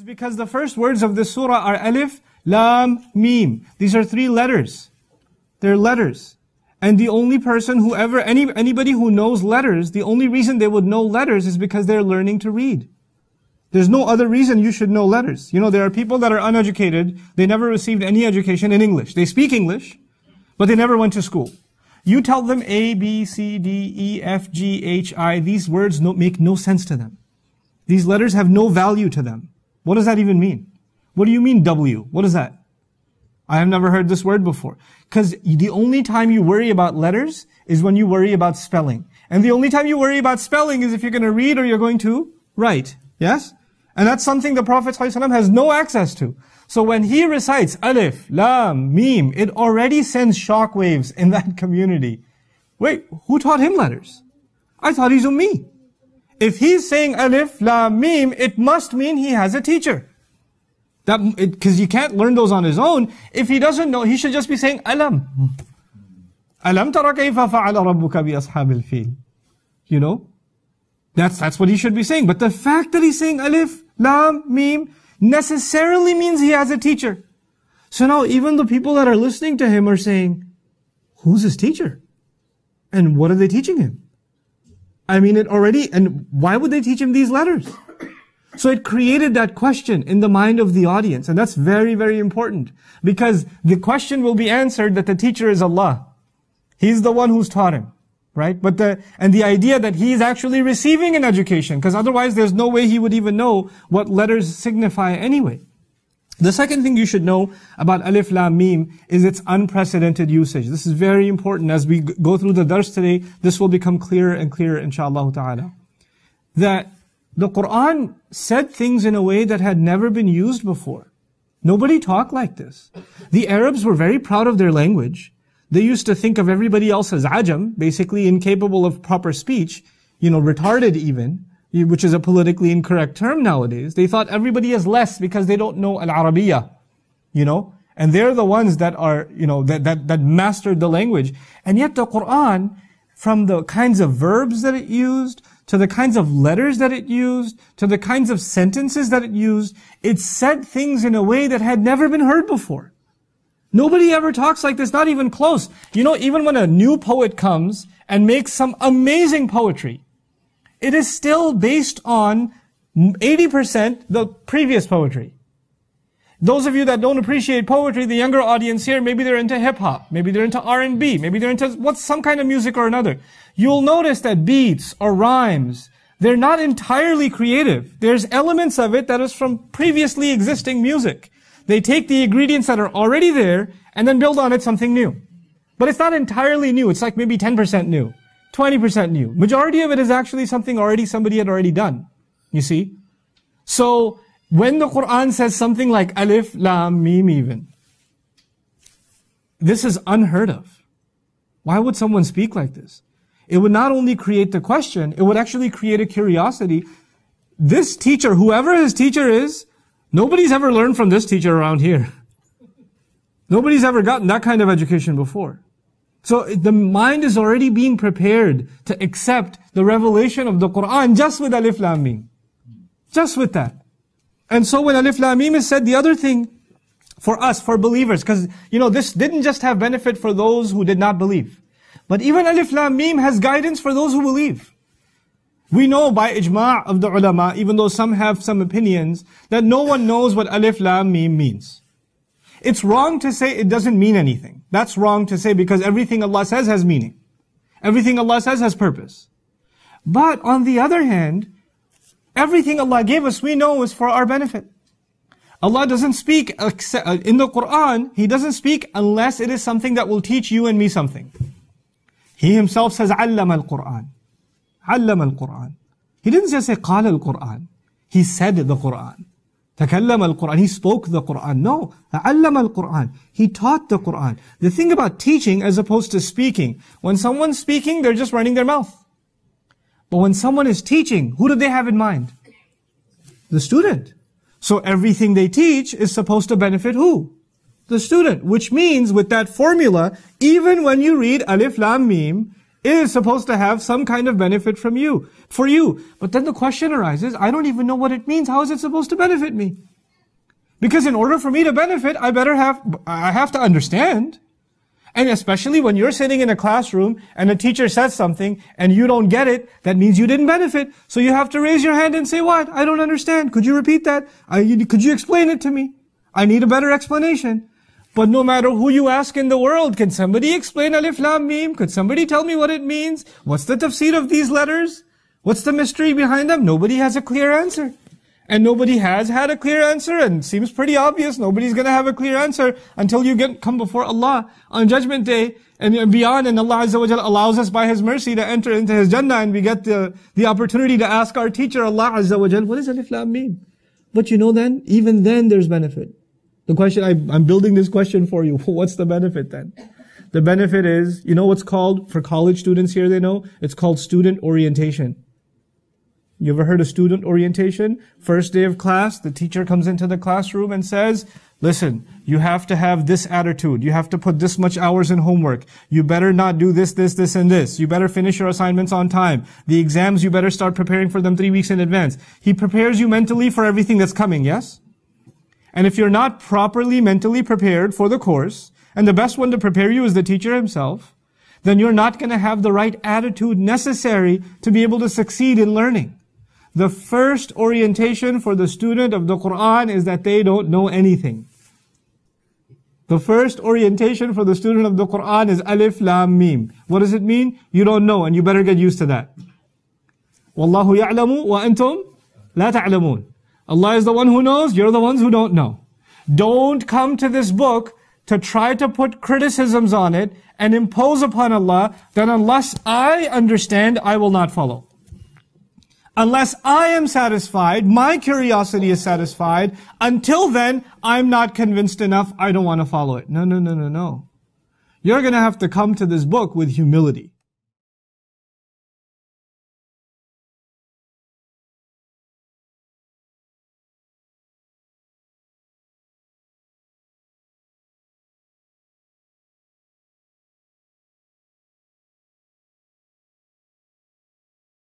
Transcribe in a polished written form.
because the first words of this surah are alif, lam, mim. These are 3 letters. They're letters. And the only person who anybody who knows letters, the only reason they would know letters is because they're learning to read. There's no other reason you should know letters. You know, there are people that are uneducated. They never received any education in English. They speak English, but they never went to school. You tell them A, B, C, D, E, F, G, H, I. These words make no sense to them. These letters have no value to them. What does that even mean? What do you mean W? What is that? I have never heard this word before. Because the only time you worry about letters is when you worry about spelling. And the only time you worry about spelling is if you're going to read or you're going to write. Yes? And that's something the Prophet ﷺ has no access to. So when he recites alif, lam, mim, it already sends shockwaves in that community. Wait, who taught him letters? I thought he's ummi. If he's saying alif, lam, mim, it must mean he has a teacher. Because you can't learn those on his own. If he doesn't know, he should just be saying alam. Alam tara kayfa fa'ala rabbuka bi ashabil fil. You know? That's what he should be saying. But the fact that he's saying alif, lam, mim, necessarily means he has a teacher. So now even the people that are listening to him are saying, who's his teacher? And what are they teaching him? I mean, and why would they teach him these letters? So it created that question in the mind of the audience. And that's very, very important. Because the question will be answered that the teacher is Allah. He's the one who's taught him. Right? And the idea that he is actually receiving an education, because otherwise there's no way he would even know what letters signify anyway. The second thing you should know about alif, lam, mim is its unprecedented usage. This is very important. As we go through the dars today, this will become clearer and clearer, inshallah ta'ala. That the Quran said things in a way that had never been used before. Nobody talked like this. The Arabs were very proud of their language. They used to think of everybody else as ajam, basically incapable of proper speech, retarded even, which is a politically incorrect term nowadays. They thought everybody is less because they don't know al-Arabiya, and they're the ones that are, that mastered the language. And yet the Quran, from the kinds of verbs that it used, to the kinds of letters that it used, to the kinds of sentences that it used, it said things in a way that had never been heard before. Nobody ever talks like this, not even close. Even when a new poet comes and makes some amazing poetry, it is still based on 80% the previous poetry. Those of you that don't appreciate poetry, the younger audience here, maybe they're into hip-hop, maybe they're into R&B, maybe they're into some kind of music or another. You'll notice that beats or rhymes, they're not entirely creative. There's elements of it that is from previously existing music. They take the ingredients that are already there and then build on it something new. But it's not entirely new. It's like maybe 10% new, 20% new. Majority of it is actually something somebody had already done. You see? So, when the Quran says something like alif, lam, mim even, this is unheard of. Why would someone speak like this? It would not only create the question, it would actually create a curiosity. This teacher, whoever his teacher is, nobody's ever learned from this teacher around here. Nobody's ever gotten that kind of education before. So the mind is already being prepared to accept the revelation of the Quran just with alif, lam, mim. Just with that. And so when alif, lam, mim is said, the other thing for us, for believers, because, this didn't just have benefit for those who did not believe. But even alif, lam, mim has guidance for those who believe. We know by ijma' of the ulama, even though some have some opinions, that no one knows what alif, lam, mim means. It's wrong to say it doesn't mean anything. That's wrong to say because everything Allah says has meaning. Everything Allah says has purpose. But on the other hand, everything Allah gave us, we know is for our benefit. Allah doesn't speak, in the Quran, He doesn't speak unless it is something that will teach you and me something. He Himself says, عَلَّمَ الْقُرْآنِ عَلَّمَ الْقُرْآنِ. He didn't just say, قَالَ الْقُرْآنِ. He said the Quran. تَكَلَّمَ الْقُرْآنِ. He spoke the Quran. No, عَلَّمَ الْقُرْآنِ. He taught the Quran. The thing about teaching as opposed to speaking, when someone's speaking, they're just running their mouth. But when someone is teaching, who do they have in mind? The student. So everything they teach is supposed to benefit who? The student. Which means with that formula, even when you read alif, lam, mim, it is supposed to have some kind of benefit for you. But then the question arises, I don't even know what it means. How is it supposed to benefit me? Because in order for me to benefit, I have to understand. And especially when you're sitting in a classroom and a teacher says something and you don't get it, that means you didn't benefit. So you have to raise your hand and say, what? I don't understand. Could you repeat that? Could you explain it to me? I need a better explanation. But no matter who you ask in the world, can somebody explain Alif Lam Mim? Could somebody tell me what it means? What's the tafsir of these letters? What's the mystery behind them? Nobody has a clear answer. And nobody has had a clear answer, and it seems pretty obvious. Nobody's going to have a clear answer until you come before Allah on Judgment Day and beyond. And Allah Azza wa Jalla allows us by His mercy to enter into His Jannah, and we get the opportunity to ask our teacher, Allah Azza wa Jalla, what does Alif Lam mean? But then, even then there's benefit. The question, I'm building this question for you. What's the benefit then? The benefit is, you know what's called, for college students here, they know, it's called student orientation. You ever heard of student orientation? First day of class, the teacher comes into the classroom and says, listen, you have to have this attitude. You have to put this much hours in homework. You better not do this, and this. You better finish your assignments on time. The exams, you better start preparing for them 3 weeks in advance. He prepares you mentally for everything that's coming, yes? And if you're not properly mentally prepared for the course, and the best one to prepare you is the teacher himself, then you're not going to have the right attitude necessary to be able to succeed in learning. The first orientation for the student of the Quran is that they don't know anything. The first orientation for the student of the Quran is Alif Lam Mim. What does it mean? You don't know, and you better get used to that. Wallahu ya'lamu wa antum la ta'lamun. Allah is the one who knows, you're the ones who don't know. Don't come to this book to try to put criticisms on it and impose upon Allah that unless I understand, I will not follow. Unless I am satisfied, my curiosity is satisfied, until then, I'm not convinced enough, I don't want to follow it. No. You're going to have to come to this book with humility.